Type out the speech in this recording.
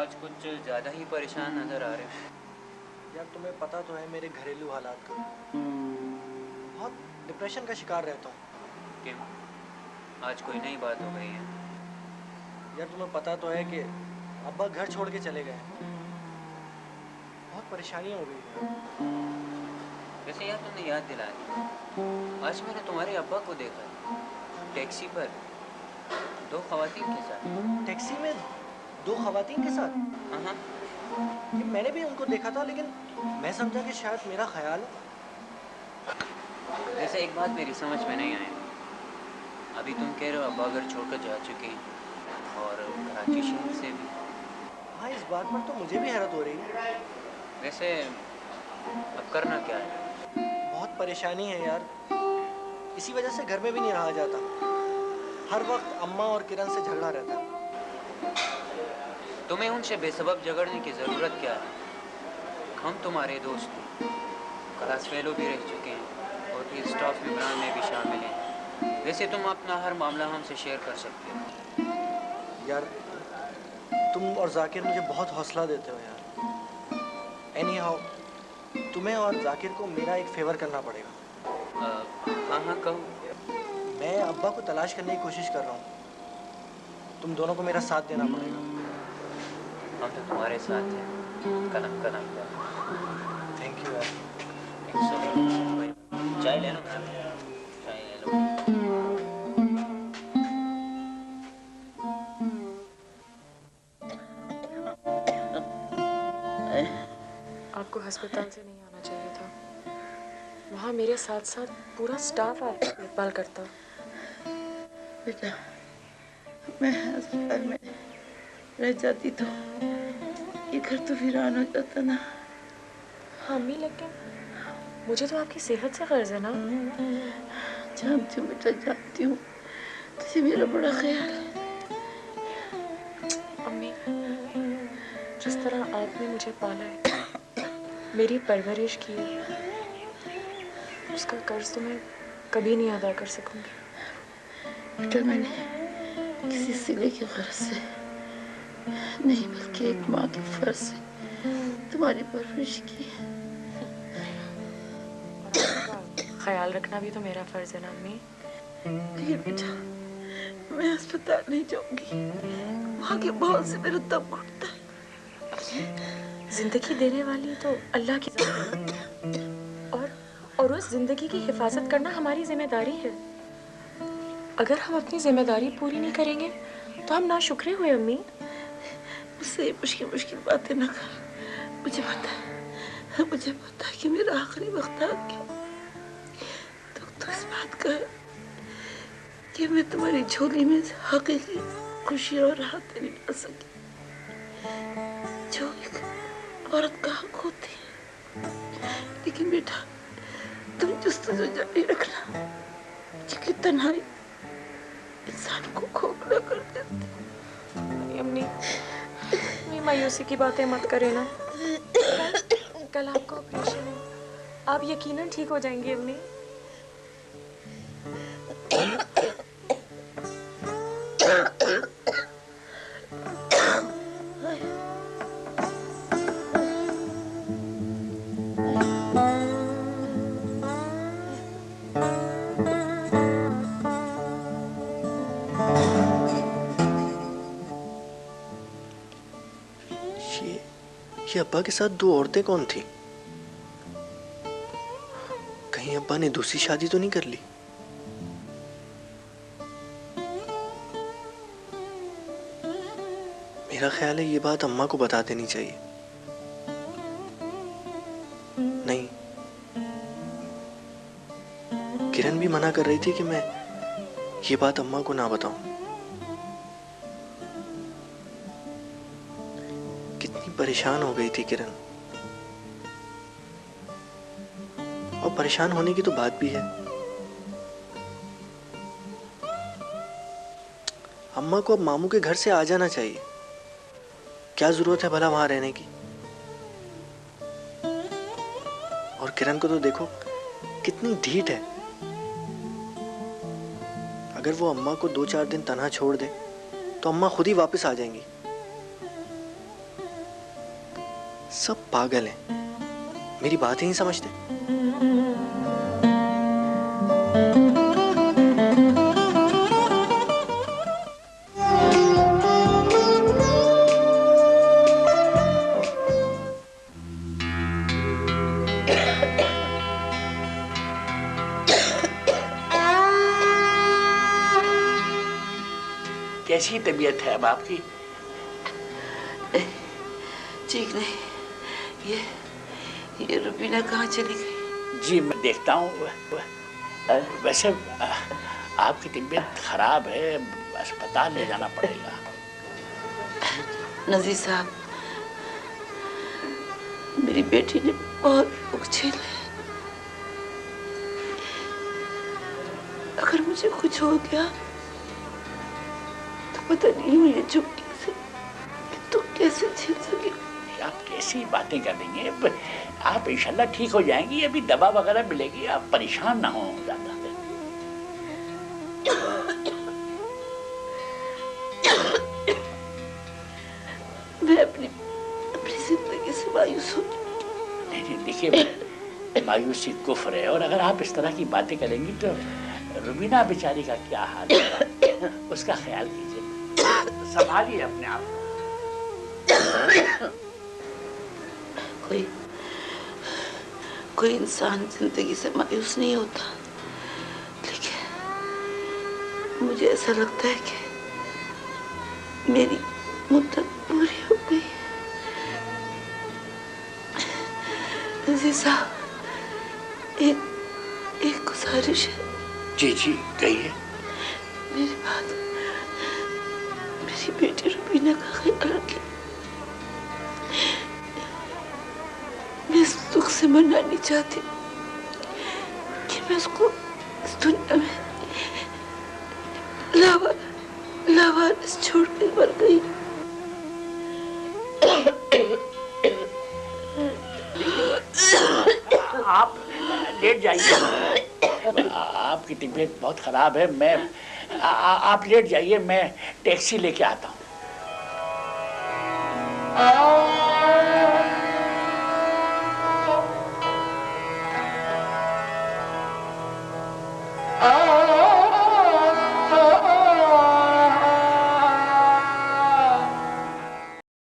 आज कुछ ज़्यादा ही परेशान नज़र आ रहे हो। यार तुम्हें पता तो है मेरे घरेलू हालात का, बहुत डिप्रेशन का शिकार रहता हूँ। क्यों? आज कोई नई बात हो गई है? यार तुम्हें पता तो है कि अब्बा घर छोड़ के चले गए, बहुत परेशानी हो गई है। वैसे यार तुमने याद दिला दी, आज मैंने तुम्हारे अब्बा को देखा टैक्सी पर 2 ख़वातीन के साथ। टैक्सी में 2 ख़वातीन के साथ? हाँ। ये मैंने भी उनको देखा था, लेकिन मैं समझा कि शायद मेरा ख्याल है। वैसे एक बात मेरी समझ में नहीं आई, अभी तुम कह रहे हो अब्बा घर छोड़कर जा चुके हैं और कराची शहर से भी। हाँ, इस बात पर तो मुझे भी हैरत हो रही है। वैसे अब करना क्या है? बहुत परेशानी है यार, इसी वजह से घर में भी नहीं रहा जाता। हर वक्त अम्मा और किरण से झगड़ा रहता है। तुम्हें उनसे बेसबब झगड़ने की ज़रूरत क्या है? हम तुम्हारे दोस्त हैं, क्लास फेलो भी रह चुके हैं और फिर स्टाफ मेंबरान में भी शामिल हैं। वैसे तुम अपना हर मामला हमसे शेयर कर सकते हो। यार तुम और जाकिर मुझे बहुत हौसला देते हो यार। एनी हाउ, तुम्हें और जाकिर को मेरा एक फेवर करना पड़ेगा। हाँ कहो। मैं अब्बा को तलाश करने की कोशिश कर रहा हूँ, तुम दोनों को मेरा साथ देना पड़ेगा। हम तो तुम्हारे साथ हैं, कदम कदम पर। थैंक यू यार। चाय ले लो, चाय ले लो। आपको अस्पताल से नहीं आना चाहिए था, वहाँ मेरे साथ साथ पूरा स्टाफ आपकी देखभाल करता। बेटा, मैं अस्पताल में रह जाती तो ये घर तो वीरान हो जाता ना। हाँ अम्मी, लेकिन मुझे तो आपकी सेहत से गर्ज है ना। जानती हूँ बेटा, जानती हूँ, तुझे मेरा बड़ा ख्याल है। अम्मी, जिस तरह आपने मुझे पाला है, मेरी परवरिश की है, उसका कर्ज तो मैं कभी नहीं अदा कर सकूंगी। बेटा, मैंने किसी सिले की गर्ज से नहीं, बल्कि एक माँ के फर्ज से तुम्हारी परवरिश की है। ख्याल रखना भी तो मेरा फर्ज है ना अम्मी। लेकिन बेटा, मैं अस्पताल नहीं जाऊंगी, वहाँ के माहौल से मेरा दम घुटता है। जिंदगी देने वाली तो अल्लाह की जात है, और उस जिंदगी की हिफाजत करना हमारी जिम्मेदारी है। अगर हम अपनी जिम्मेदारी पूरी नहीं करेंगे तो हम नाशुक्रे हुए अम्मी। मुझसे मुश्किल मुश्किल बातें ना कर। मुझे पता है कि मेरा आखिरी वक्त आ गया। तो इस बात का है कि मैं तुम्हारी झोली में हकीकी खुशी और राहत नहीं ला सकी, जो एक औरत का हक होती है। लेकिन बेटा, तुम जुस्तजू जारी रखना, क्योंकि तन्हाई इंसान को खोखला कर देती। अम्मी, ये मायूसी की बातें मत करें ना। कल आपका ऑपरेशन है, आप यकीनन ठीक हो जाएंगी अम्मी। ये अब्बा के साथ 2 औरतें कौन थी? कहीं अब्बा ने दूसरी शादी तो नहीं कर ली? मेरा ख्याल है ये बात अम्मा को बता देनी चाहिए। नहीं, किरण भी मना कर रही थी कि मैं ये बात अम्मा को ना बताऊं। कितनी परेशान हो गई थी किरण, और परेशान होने की तो बात भी है। अम्मा को अब मामू के घर से आ जाना चाहिए, क्या जरूरत है भला वहां रहने की। और किरण को तो देखो कितनी ढीठ है, अगर वो अम्मा को 2-4 दिन तन्हा छोड़ दे तो अम्मा खुद ही वापस आ जाएंगी। सब पागल हैं, मेरी बात ही नहीं समझते। कैसी तबीयत है अब आपकी? ठीक नहीं। ये रुबीना कहाँ चली गई? जी मैं देखता हूँ। वैसे आपकी तबीयत खराब है, अस्पताल ले जाना पड़ेगा। नजीर साहब, मेरी बेटी ने बहुत उछेल है। अगर मुझे कुछ हो गया तो पता नहीं मुझे चुपके से तो कैसे झेल सके। आप कैसी बातें कर रही हैं? आप इंशाल्लाह ठीक हो जाएंगी, अभी दवा वगैरह मिलेगी, आप परेशान ना हो ज्यादा। मैं अपनी जिंदगी से मायूस हूँ। नहीं देखिए, मायूसी कुफ्र है, और अगर आप इस तरह की बातें करेंगी तो रुबीना बेचारी का क्या हाल होगा, उसका ख्याल कीजिए, संभालिए अपने आप को। कोई इंसान जिंदगी से मायूस नहीं होता, लेकिन मुझे ऐसा लगता है कि मेरी मुद्दत पूरी हो गई। नजीर साहब, एक गुजारिश है। जी जी कहिए। मेरी बात, मेरी बेटी रुबीना का ख्याल रखें। मैं इस दुख से मरना नहीं चाहती कि मैं उसको इस दुनिया में लावारिस छोड़ कर मर गई। आप लेट जाइए, आपकी तबीयत बहुत खराब है। आप लेट जाइए, मैं टैक्सी लेके आता हूँ।